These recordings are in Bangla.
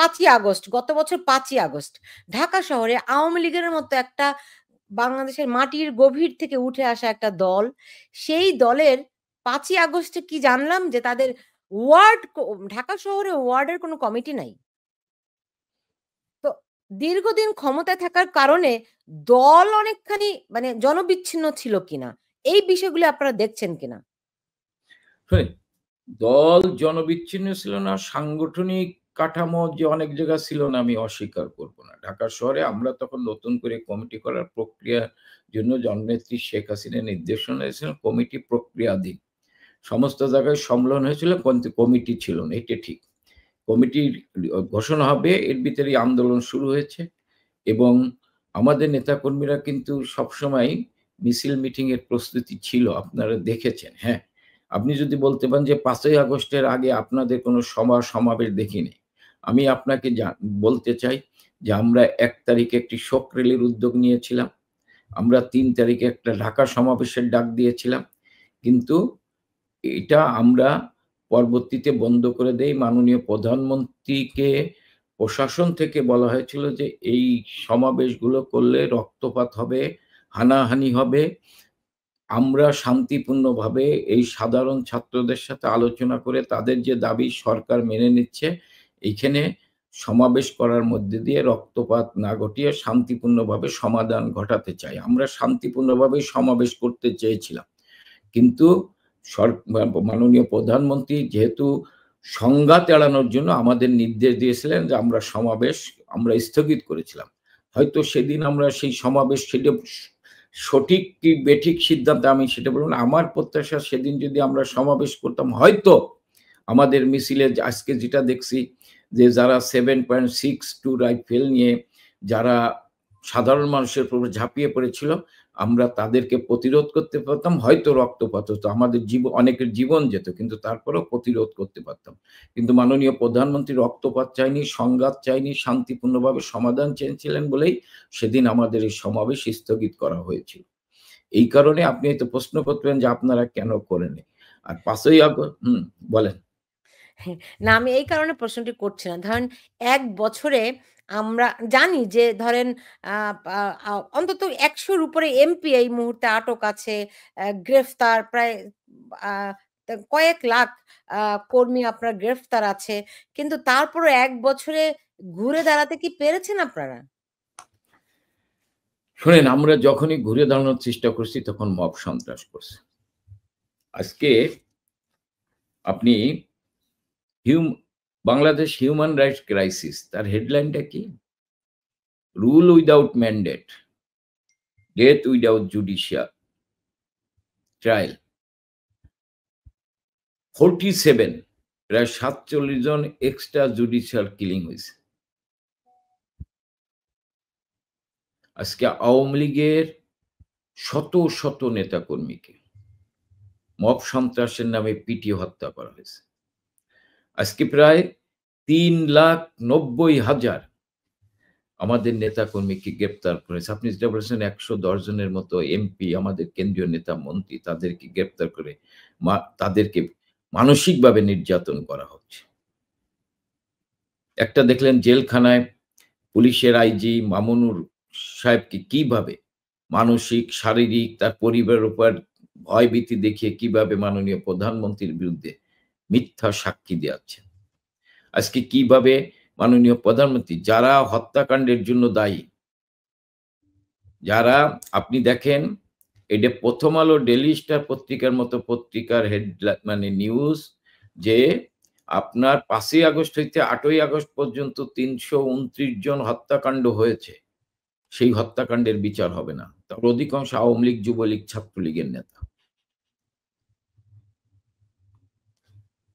5ই আগস্ট, গত বছর 5ই আগস্ট ঢাকা শহরে আওয়ামী লীগের মতো একটা বাংলাদেশের মাটির গভীর থেকে উঠে আসা একটা দল, সেই দলের 5ই আগস্টে কি জানলাম যে তাদের ঢাকা শহরে ওয়ার্ডের কোনো কমিটি নাই। তো দীর্ঘদিন ক্ষমতায় থাকার কারণে দল অনেকখানি মানে জনবিচ্ছিন্ন ছিল কিনা? এই বিষয়গুলো আপনারা দেখছেন কিনা? শুনেন, দল জনবিচ্ছিন্ন ছিল না, সাংগঠনিক কাঠামো যে অনেক জায়গা ছিল না আমি অস্বীকার করব না। ঢাকা শহরে আমরা তখন নতুন করে কমিটি করার প্রক্রিয়ার জন্য জননেত্রী শেখ হাসিনা নির্দেশনা দিয়েছিলেন, কমিটি প্রক্রিয়াধীন। সমস্ত জায়গায় সম্মেলন হয়েছিল কিন্তু কমিটি ছিল না, এটা ঠিক। কমিটির ঘোষণা হবে এর ভিতরেই আন্দোলন শুরু হয়েছে এবং আমাদের নেতাকর্মীরা কিন্তু সবসময় মিছিল মিটিং এর প্রস্তুতি ছিল, আপনারা দেখেছেন। হ্যাঁ, আপনি যদি বলতে পারেন যে 5ই আগস্টের আগে আপনাদের কোনো সমাবেশ দেখিনি, আমি আপনাকে বলতে চাই যে আমরা 1 তারিখে একটি শোক র্যালির উদ্যোগ নিয়েছিলাম, আমরা 3 তারিখে একটা ঢাকা সমাবেশের ডাক দিয়েছিলাম, কিন্তু এটা আমরা পরবর্তীতে বন্ধ করে দেই। মাননীয় প্রধানমন্ত্রীকে প্রশাসন থেকে বলা হয়েছিল যে এই সমাবেশগুলো করলে রক্তপাত হবে, হানাহানি হবে। আমরা শান্তিপূর্ণভাবে এই সাধারণ ছাত্রদের সাথে আলোচনা করে তাদের যে দাবি সরকার মেনে নিচ্ছে, এইখানে সমাবেশ করার মধ্যে দিয়ে রক্তপাত না ঘটিয়ে শান্তিপূর্ণভাবে সমাধান ঘটাতে চাই। আমরা শান্তিপূর্ণভাবে সমাবেশ করতে চেয়েছিলাম, কিন্তু মাননীয় প্রধানমন্ত্রী যেহেতু সংঘাত এড়ানোর জন্য আমাদের নির্দেশ দিয়েছিলেন যে আমরা স্থগিত করেছিলাম। হয়তো সেদিন আমরা সেই সমাবেশ, সেটা সঠিক কি বেঠিক সিদ্ধান্ত আমি সেটা বলবো না। আমার প্রত্যাশা সেদিন যদি আমরা সমাবেশ করতাম, হয়তো আমাদের মিছিলে আজকে যেটা দেখছি যে যারা 7.62 রাইফেল নিয়ে যারা সাধারণ মানুষের উপর ঝাঁপিয়ে পড়েছিল, আমরা তাদেরকে প্রতিরোধ করতে পারতাম, হয়তো রক্তপাত হতো, আমাদের অনেকের জীবন যেত, কিন্তু তারপরেও প্রতিরোধ করতে পারতাম। কিন্তু মাননীয় প্রধানমন্ত্রী রক্তপাত চাইনি, সংঘাত চাইনি, শান্তিপূর্ণভাবে সমাধান চেয়েছিলেন বলেই সেদিন আমাদের এই সমাবেশ স্থগিত করা হয়েছিল। এই কারণে আপনি হয়তো প্রশ্ন করতেন যে আপনারা কেন করেননি। আর 5ই আগস্ট বলেন। না, আমি এই কারণে প্রশ্নটি করছি না। ধরেন ১ বছরে আমরা জানি যে ধরেন আ আ আ অন্তত ১০০ র উপরে এমপি এই মুহূর্তে আটক আছে, গ্রেফতার প্রায় আ কয়েক লাখ আ কর্মী আপনার গ্রেফতার আছে। কিন্তু তারপরও ১ বছরে ঘুরে দাঁড়াতে কি পেরেছেন আপনারা? শোনেন, আমরা যখনই ঘুরে দাঁড়ানোর চেষ্টা করছি তখন মব সন্ত্রাস করছে। আজকে আপনি বাংলাদেশ হিউম্যান রাইটস ক্রাইসিস, তার হেডলাইনটা কি? Rule without mandate, death without judicial trial. 47 প্রায় 47 জন এক্সট্রা জুডিশিয়াল কিলিং হয়েছে। আজকে আওয়ামী লীগের শত শত নেতাকর্মীকে মব সন্ত্রাসের নামে পিটিয়ে হত্যা করা হয়েছে। আজকে প্রায় 3,90,000 আমাদের নেতাকর্মীকে গ্রেপ্তার করেছে। আপনি যেটা বলেছেন 110 জনের মতো এমপি, আমাদের কেন্দ্রীয় নেতা মন্ত্রী, তাদেরকে গ্রেপ্তার করে তাদেরকে মানসিকভাবে নির্যাতন করা হচ্ছে। একটা দেখলেন জেলখানায় পুলিশের আইজি মামুনুর সাহেবকে কিভাবে মানসিক, শারীরিক, তার পরিবারের উপর ভয়ভীতি দেখিয়ে কিভাবে মাননীয় প্রধানমন্ত্রীর বিরুদ্ধে মিথ্যা সাক্ষী দেওয়াচ্ছেন। আজকে কিভাবে মাননীয় প্রধানমন্ত্রী যারা হত্যাকাণ্ডের জন্য দায়ী, যারা আপনি দেখেন, এটা প্রথম আলো, ডেইলি স্টার পত্রিকার মতো পত্রিকার হেডলাইন মানে নিউজ যে আপনার 5ই আগস্ট হইতে 8ই আগস্ট পর্যন্ত 329 জন হত্যাকাণ্ড হয়েছে, সেই হত্যাকাণ্ডের বিচার হবে না। তার অধিকাংশ আওয়ামী লীগ, যুবলীগ, ছাত্রলীগের নেতা।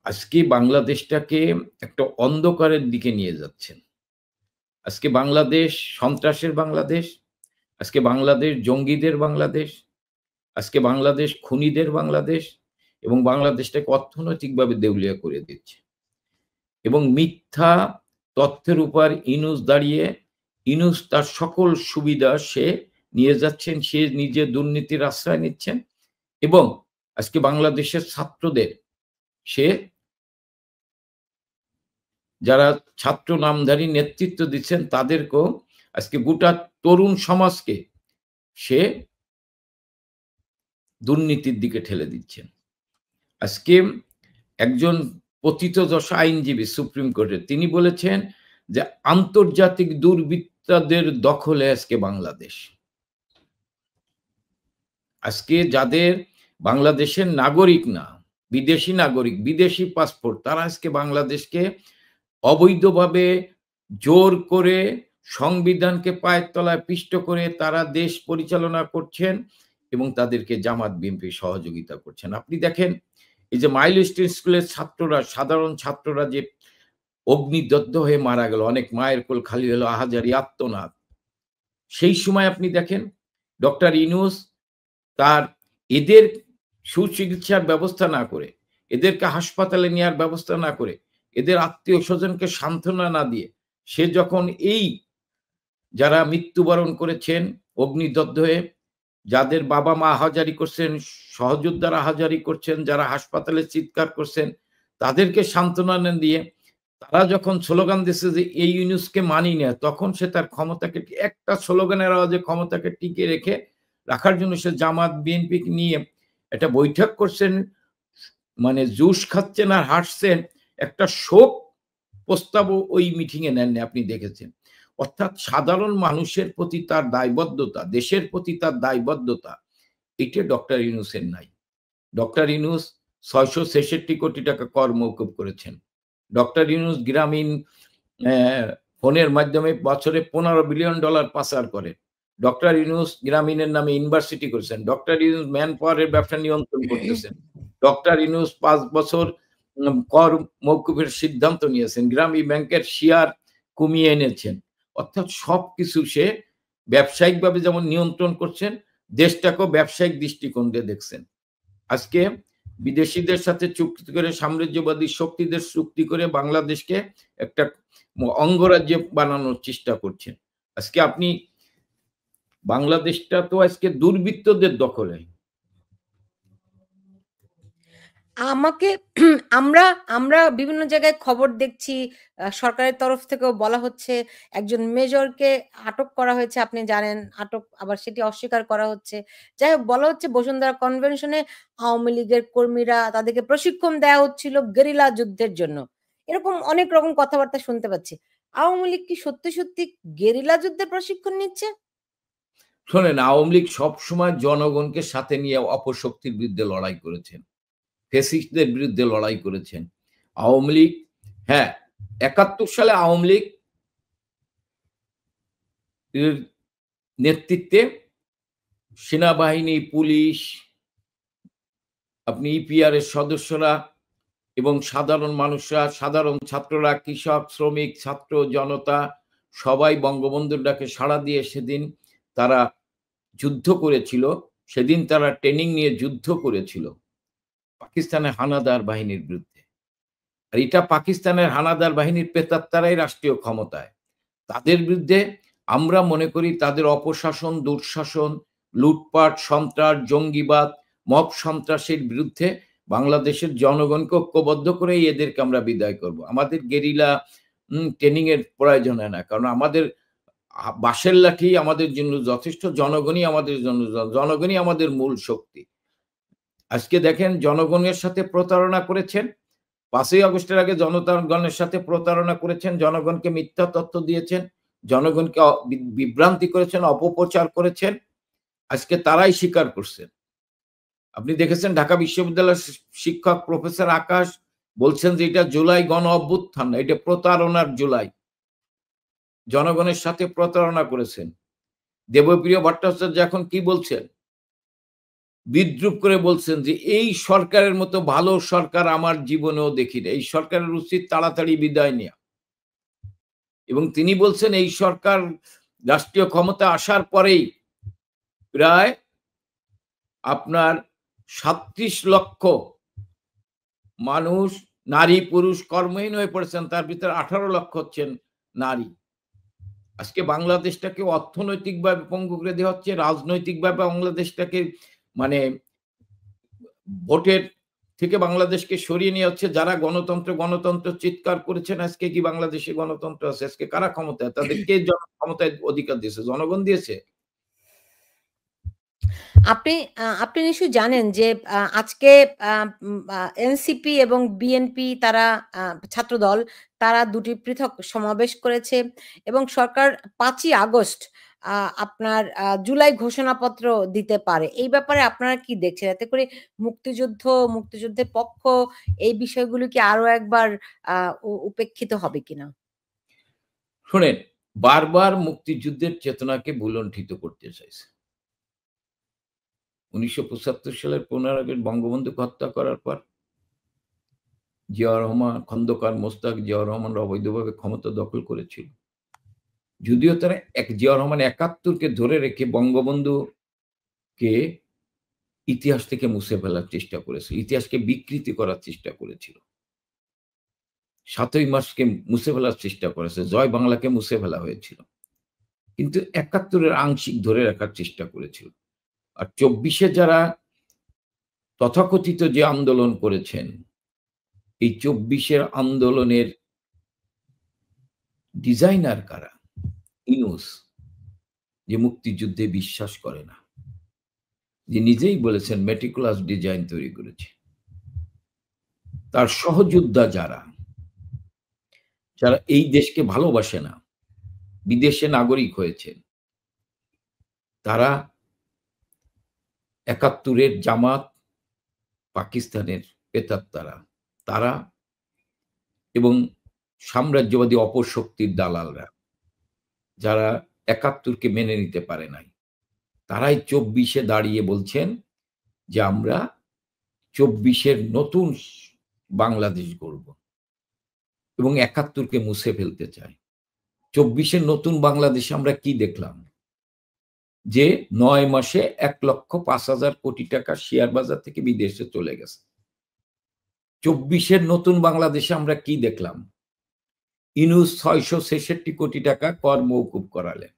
আজকে বাংলাদেশটাকে একটা অন্ধকারের দিকে নিয়ে যাচ্ছেন। আজকে বাংলাদেশ সন্ত্রাসের বাংলাদেশ, আজকে বাংলাদেশ জঙ্গিদের বাংলাদেশ, আজকে বাংলাদেশ খুনিদের বাংলাদেশ, এবং বাংলাদেশটাকে অর্থনৈতিকভাবে দেউলিয়া করে দিচ্ছে। এবং মিথ্যা তথ্যের উপর ইউনূস তার সকল সুবিধা সে নিয়ে যাচ্ছেন, সে নিজে দুর্নীতির আশ্রয় নিচ্ছেন, এবং আজকে বাংলাদেশের ছাত্রদের সে যারা ছাত্র নামধারী নেতৃত্ব দিচ্ছেন তাদেরকেও আজকে গোটা তরুণ সমাজকে সে দুর্নীতির দিকে ঠেলে দিচ্ছেন। আজকে একজন পতিতদশা আইনজীবী সুপ্রিম কোর্টের তিনি বলেছেন যে আন্তর্জাতিক দুর্বৃত্তদের দখলে আজকে বাংলাদেশ। আজকে যাদের বাংলাদেশের নাগরিক না, বিদেশি নাগরিক, বিদেশি পাসপোর্ট, তারা আজকে বাংলাদেশকে অবৈধভাবে জোর করে সংবিধানকে পায়ের তলায় পিষ্ট করে তারা দেশ পরিচালনা করছেন এবং তাদেরকে জামাত বিএনপি সহযোগিতা করছেন। আপনি দেখেন এই যে মাইলস্টোন স্কুলের ছাত্ররা, সাধারণ ছাত্ররা যে অগ্নিদগ্ধ হয়ে মারা গেল, অনেক মায়ের কোল খালি হলো, আহাজারি আত্মনাদ। সেই সময় আপনি দেখেন ডক্টর ইউনূস তার এদের সুচিকিৎসার ব্যবস্থা না করে, এদেরকে হাসপাতালে নেওয়ার ব্যবস্থা না করে, এদের আত্মীয় স্বজনকে সান্ত্বনা না দিয়ে সে যখন এই যারা মৃত্যুবরণ করেছেন অগ্নিদগ্ধ হয়ে, যাদের বাবা মা আহাজারি করছেন, সহযোদ্ধারা আহাজারি করছেন, যারা হাসপাতালে চিৎকার করছেন, তাদেরকে সান্ত্বনা দিয়ে তারা যখন স্লোগান দিচ্ছে যে এই ইউনূসকে মানি না, তখন সে তার ক্ষমতাকে একটা স্লোগানের আওয়াজে ক্ষমতাকে টিকে রাখার জন্য সে জামাত বিএনপি নিয়ে একটা বৈঠক করছেন, মানে জুস খাচ্ছেন আর হাসছেন, একটা শোক প্রস্তাবও ওই মিটিং এ নেননি, আপনি দেখেছেন। অর্থাৎ সাধারণ মানুষের প্রতি তার দায়বদ্ধতা, দেশের প্রতি তার দায়বদ্ধতা, এটা ডক্টর ইউনূসের নাই। ডক্টর ইউনূস ৬৬৬ কোটি টাকা কর মওকুফ করেছেন। ডক্টর ইউনূস গ্রামীণ ফোনের মাধ্যমে বছরে $15 বিলিয়ন পাচার করেন। ডক্টর ইউনূস গ্রামীণের নামে ইউনিভার্সিটি করেছেন। ডক্টর ইউনূস ম্যান পাওয়ারের ব্যবসা নিয়ন্ত্রণ করতেছেন। ডক্টর ইউনূস ৫ বছর কর মওকুফের সিদ্ধান্ত নিয়েছেন। গ্রামীণ ব্যাংকের শেয়ার কমিয়ে এনেছেন। অর্থাৎ সবকিছু সে ব্যবসায়িকভাবে যেমন নিয়ন্ত্রণ করছেন, দেশটাকেও ব্যবসায়িক দৃষ্টিকোণ দিয়ে দেখছেন। আজকে বিদেশিদের সাথে চুক্তি করে, সাম্রাজ্যবাদী শক্তিদের চুক্তি করে বাংলাদেশকে একটা অঙ্গরাজ্য বানানোর চেষ্টা করছেন। আজকে আপনি বাংলাদেশটা তো আজকে দুর্বৃত্তদের দখলে। আমাকে আমরা আমরা বিভিন্ন জায়গায় খবর দেখছি, সরকারের তরফ থেকেও বলা হচ্ছে একজন মেজরকে আটক করা হয়েছে, আপনি জানেন। আটক, আবার সেটি অস্বীকার করা হচ্ছে। যাই হোক, বলা হচ্ছে বসুন্ধরা কনভেনশনে আওয়ামী লীগের কর্মীরা, তাদেরকে প্রশিক্ষণ দেয়া হচ্ছিল গেরিলা যুদ্ধের জন্য। এরকম অনেক রকম কথাবার্তা শুনতে পাচ্ছি। আওয়ামী লীগ কি সত্যি, সত্যি গেরিলা যুদ্ধের প্রশিক্ষণ নিচ্ছে? শোনেন, আওয়ামী লীগ সবসময় জনগণকে সাথে নিয়ে অপশক্তির বিরুদ্ধে লড়াই করেছেন, ফ্যাসিস্টদের বিরুদ্ধে লড়াই করেছেন। আওয়ামী লীগ, হ্যাঁ, ৭১ সালে আওয়ামী লীগ এর নেতৃত্বে সেনাবাহিনী, পুলিশ, আপনি ইপিআর এর সদস্যরা এবং সাধারণ মানুষরা, সাধারণ ছাত্ররা, কৃষক, শ্রমিক, ছাত্র জনতা সবাই বঙ্গবন্ধুর ডাকে সাড়া দিয়ে সেদিন তারা যুদ্ধ করেছিল। সেদিন তারা ট্রেনিং নিয়ে যুদ্ধ করেছিল পাকিস্তানের হানাদার বাহিনীর বিরুদ্ধে। আর এটা পাকিস্তানের হানাদার বাহিনীর প্রেতাত্মারাই রাষ্ট্রীয় ক্ষমতায়। তাদের বিরুদ্ধে আমরা মনে করি তাদের অপশাসন, দুঃশাসন, লুটপাট, সন্ত্রাস, জঙ্গিবাদ, মব সন্ত্রাসের বিরুদ্ধে বাংলাদেশের জনগণকে ঐক্যবদ্ধ করে এদেরকে আমরা বিদায় করব। আমাদের গেরিলা ট্রেনিং এর প্রয়োজন হয় না, কারণ আমাদের বাঁশের লাঠি আমাদের জন্য যথেষ্ট। জনগণই আমাদের জন্য, জনগণই আমাদের মূল শক্তি। আজকে দেখেন জনগণের সাথে প্রতারণা করেছেন, ৫ই আগস্টের আগে জনগণের সাথে প্রতারণা করেছেন, জনগণকে মিথ্যা তথ্য দিয়েছেন, জনগণকে বিভ্রান্তি করেছেন, অপপ্রচার করেছেন। আজকে তারাই স্বীকার করছেন। আপনি দেখেছেন ঢাকা বিশ্ববিদ্যালয়ের শিক্ষক প্রফেসর আকাশ বলছেন যে এটা জুলাই গণ অভ্যুত্থান না, এটা প্রতারণার জুলাই। জনগণের সাথে প্রতারণা করেছেন। দেবপ্রিয় ভট্টাচার্য এখন কি বলছেন? বিদ্রুপ করে বলছেন যে এই সরকারের মতো ভালো সরকার আমার জীবনেও দেখিনি, এই সরকারের উচিত তাড়াতাড়ি বিদায় নেওয়া। এবং তিনি বলছেন এই সরকার রাষ্ট্রীয় ক্ষমতা আসার পরেই প্রায় আপনার ৩৭ লক্ষ মানুষ, নারী পুরুষ কর্মহীন হয়ে পড়েছেন, তার ভিতরে ১৮ লক্ষ হচ্ছেন নারী। আজকে বাংলাদেশটাকে অর্থনৈতিকভাবে পঙ্গু করে দেওয়া হচ্ছে, রাজনৈতিকভাবে বাংলাদেশটাকে মানে ভোটের থেকে বাংলাদেশকে সরিয়ে নিয়ে হচ্ছে যারা গণতন্ত্র গণতন্ত্র চিৎকার করেছেন। আজকে কি বাংলাদেশে গণতন্ত্র আছে? আজকে কারা ক্ষমতায়? তাদের কে ক্ষমতায় অধিকার দিয়েছে? জনগণ দিয়েছে? আপনি আপনি নিশ্চয়ই জানেন যে আজকে আ এনসিপি এবং বিএনপি তারা ছাত্রদল তারা ২ টি পৃথক সমাবেশ করেছে এবং সরকার ৫ই আগস্ট আপনার জুলাই ঘোষণাপত্র দিতে পারে। এই ব্যাপারে আপনারা কি দেখছেন? এতে করে মুক্তিযুদ্ধের পক্ষ এই বিষয়গুলো কি আরো একবার আ উপেক্ষিত হবে কিনা? শোনেন, বারবার মুক্তিযুদ্ধের চেতনাকে ভুলণ্ঠিত করতে চাইছে। ১৯৭৫ সালের ১৫ আগস্ট বঙ্গবন্ধুকে হত্যা করার পর জিয়াউর রহমান, খন্দকার মোশতাক জিয়াউর রহমানরা অবৈধভাবে ক্ষমতা দখল করেছিল। যদিও তারা জিয়াউর রহমান ৭১ কে ধরে রেখে বঙ্গবন্ধুকে ইতিহাস থেকে মুছে ফেলার চেষ্টা করেছিল। ইতিহাসকে বিকৃতি করার চেষ্টা করেছিল। ৭ই মার্চকে মুছে ফেলার চেষ্টা করেছে। জয় বাংলাকে মুছে ফেলা হয়েছিল। কিন্তু ৭১ এর আংশিক ধরে রাখার চেষ্টা করেছিল। আর ২৪ এ যারা তথাকথিত যে আন্দোলন করেছেন, এই ২৪ এর আন্দোলনের ডিজাইনার কারা? ইউনূস, যে মুক্তিযুদ্ধে বিশ্বাস করে না। যে নিজেই বলেছেন মেটিকুলাস ডিজাইন তৈরি করেছে। তার সহযোদ্ধা যারা এই দেশকে ভালোবাসে না, বিদেশে নাগরিক হয়েছেন, তারা ৭১ এর জামাত, পাকিস্তানের প্রেতাত্মারা, তারা এবং সাম্রাজ্যবাদী অপশক্তির দালালরা, যারা ৭১ কে মেনে নিতে পারে নাই, তারাই ২৪ এ দাঁড়িয়ে বলছেন যে আমরা ২৪ এর নতুন বাংলাদেশ গড়ব এবং ৭১ কে মুছে ফেলতে চায়। ২৪ এর নতুন বাংলাদেশে আমরা কি দেখলাম? যে ৯ মাসে ১,৫,০০০ কোটি টাকা শেয়ার বাজার থেকে বিদেশে চলে গেছে। ২৪ এর নতুন বাংলাদেশে আমরা কি দেখলাম? ইউনূস ৬৬৬ কোটি টাকা কর মওকুফ করালেন।